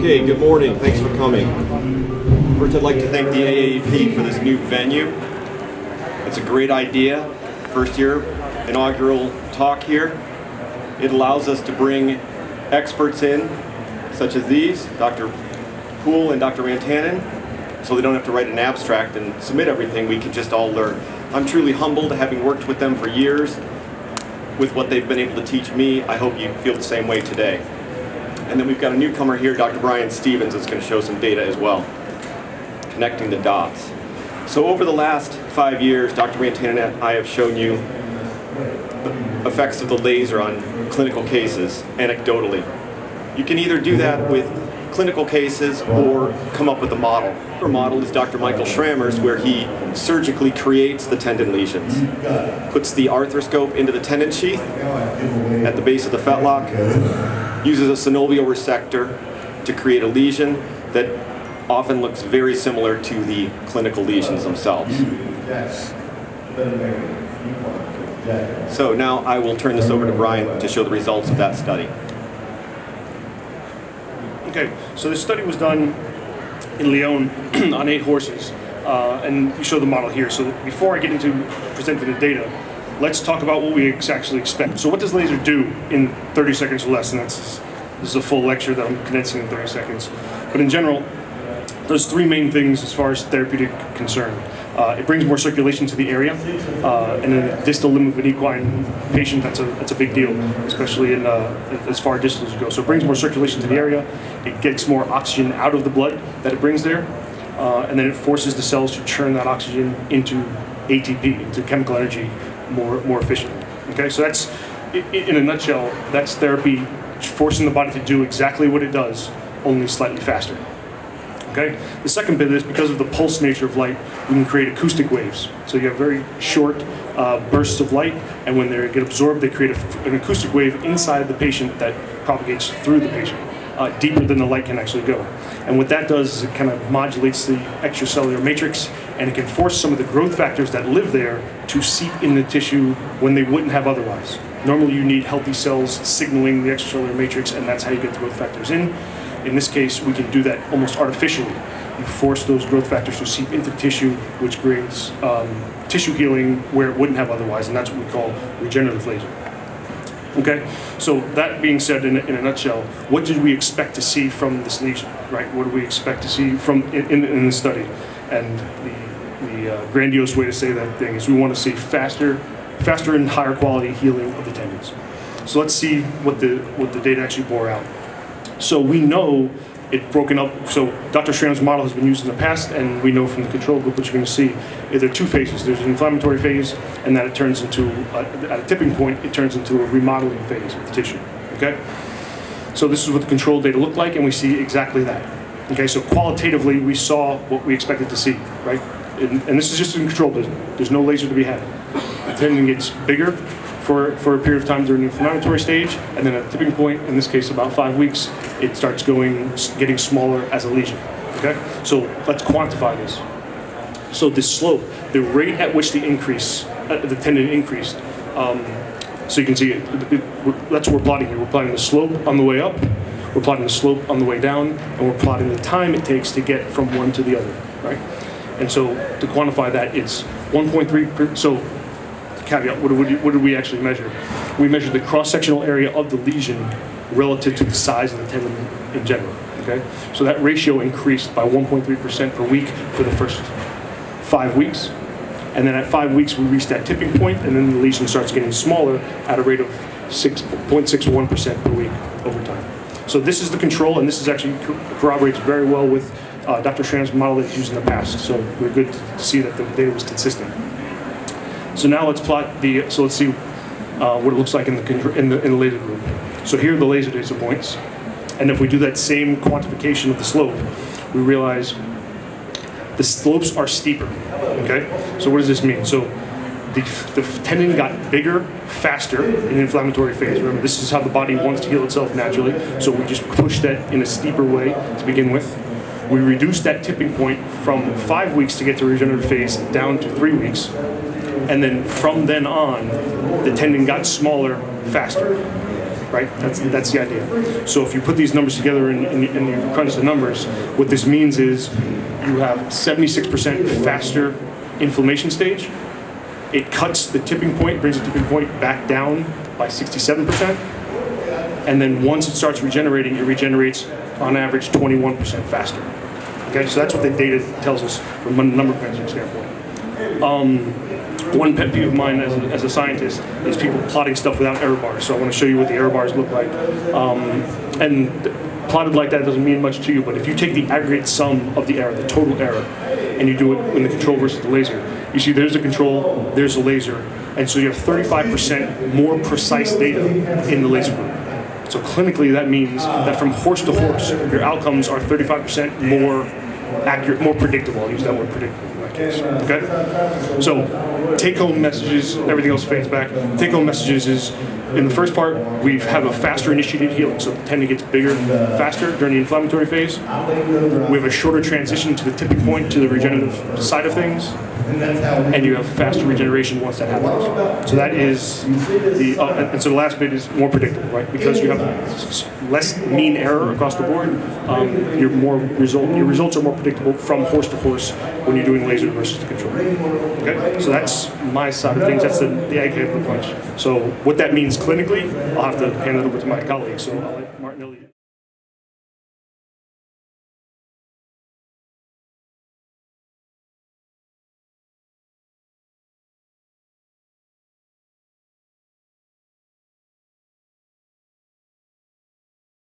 Okay, good morning. Thanks for coming. First, I'd like to thank the AAEP for this new venue. It's a great idea. First year inaugural talk here. It allows us to bring experts in, such as these, Dr. Poole and Dr. Rantanen, so they don't have to write an abstract and submit everything. We can just all learn. I'm truly humbled, having worked with them for years, with what they've been able to teach me. I hope you feel the same way today. And then we've got a newcomer here, Dr. Bryan that's going to show some data as well, connecting the dots. So over the last 5 years, Dr. Rantanen and I have shown you the effects of the laser on clinical cases, anecdotally. You can either do that with clinical cases or come up with a model. Our model is Dr. Michael Schrammer's, where he surgically creates the tendon lesions, puts the arthroscope into the tendon sheath at the base of the fetlock, uses a synovial resector to create a lesion that often looks very similar to the clinical lesions themselves. So now I will turn this over to Bryan to show the results of that study. Okay, so this study was done in Lyon on 8 horses, and you show the model here. So before I get into presenting the data, let's talk about what we actually expect. So what does laser do in 30 seconds or less? And this is a full lecture that I'm condensing in 30 seconds. But in general, there's 3 main things as far as therapeutic concern. It brings more circulation to the area, and in a distal limb of an equine patient, that's a big deal, especially in as far distal as you go. So it brings more circulation to the area, it gets more oxygen out of the blood that it brings there, and then it forces the cells to churn that oxygen into ATP, into chemical energy, more efficiently. Okay, so that's, in a nutshell, that's therapy forcing the body to do exactly what it does, only slightly faster. Okay? The second bit is, because of the pulse nature of light, we can create acoustic waves. So you have very short bursts of light, and when they get absorbed, they create an acoustic wave inside the patient that propagates through the patient, deeper than the light can actually go. And what that does is it kind of modulates the extracellular matrix, and it can force some of the growth factors that live there to seep in the tissue when they wouldn't have otherwise. Normally you need healthy cells signaling the extracellular matrix, and that's how you get the growth factors in. In this case, we can do that almost artificially. You force those growth factors to seep into the tissue, which creates tissue healing where it wouldn't have otherwise, and that's what we call regenerative laser. Okay, so that being said, in a nutshell, what did we expect to see from this lesion, right? What do we expect to see from in the study? And the grandiose way to say that thing is we want to see faster and higher quality healing of the tendons. So let's see what the data actually bore out. So we know it broken up. So Dr. Schrammer's model has been used in the past, and we know from the control group, what you're going to see, there are 2 phases. There's an inflammatory phase, and that it turns into, at a tipping point, it turns into a remodeling phase of the tissue. Okay? So this is what the control data looked like, and we see exactly that. Okay, so qualitatively, we saw what we expected to see, right? And this is just in control. There's no laser to be had. The tendon gets bigger for a period of time during the inflammatory stage, and then at a tipping point, in this case about 5 weeks, it starts getting smaller as a lesion. Okay, so let's quantify this. So the slope, the rate at which the tendon increased, so you can see that's what we're plotting here. We're plotting the slope on the way up, we're plotting the slope on the way down, and we're plotting the time it takes to get from one to the other, right? And so to quantify that, it's 1.3. So caveat, what did we actually measure? We measured the cross-sectional area of the lesion relative to the size of the tendon in general. Okay, so that ratio increased by 1.3% per week for the first 5 weeks, and then at 5 weeks we reached that tipping point, and then the lesion starts getting smaller at a rate of 6.61% per week over time. So this is the control, and this is actually corroborates very well with Dr. Schrammer's model that he's used in the past. So we're good to see that the data was consistent. So now let's plot so let's see what it looks like in the laser group. So here are the laser data points, and if we do that same quantification of the slope, we realize the slopes are steeper. Okay, so what does this mean? So the tendon got bigger, faster in the inflammatory phase. Remember, this is how the body wants to heal itself naturally. So we just push that in a steeper way to begin with. We reduced that tipping point from 5 weeks to get to regenerative phase down to 3 weeks. And then from then on, the tendon got smaller faster. right? That's the idea. So if you put these numbers together and you crunch the numbers, what this means is you have 76% faster inflammation stage. It cuts the tipping point, brings the tipping point back down by 67%. And then once it starts regenerating, it regenerates on average 21% faster. Okay, so that's what the data tells us from a number crunching standpoint. One pet peeve of mine as a scientist is people plotting stuff without error bars. So I want to show you what the error bars look like. And plotted like that doesn't mean much to you, but if you take the aggregate sum of the error, the total error, and you do it in the control versus the laser, you see there's a control, there's a laser, and so you have 35% more precise data in the laser group. So clinically, that means that from horse to horse, your outcomes are 35% more accurate, more predictable. I'll use that word, predictable, in that case. Okay? So take-home messages, everything else fades back. Take-home messages is, in the first part, we have a faster initiated healing, so the tendon gets bigger faster during the inflammatory phase. We have a shorter transition to the tipping point, to the regenerative side of things. And you have faster regeneration once that happens. So that is the, and so the last bit is more predictable, right? Because you have less mean error across the board, your results are more predictable from horse to horse when you're doing laser versus the control. Okay, so that's my side of things. That's the egg head of the punch. So what that means clinically, I'll have to hand it over to my colleagues. So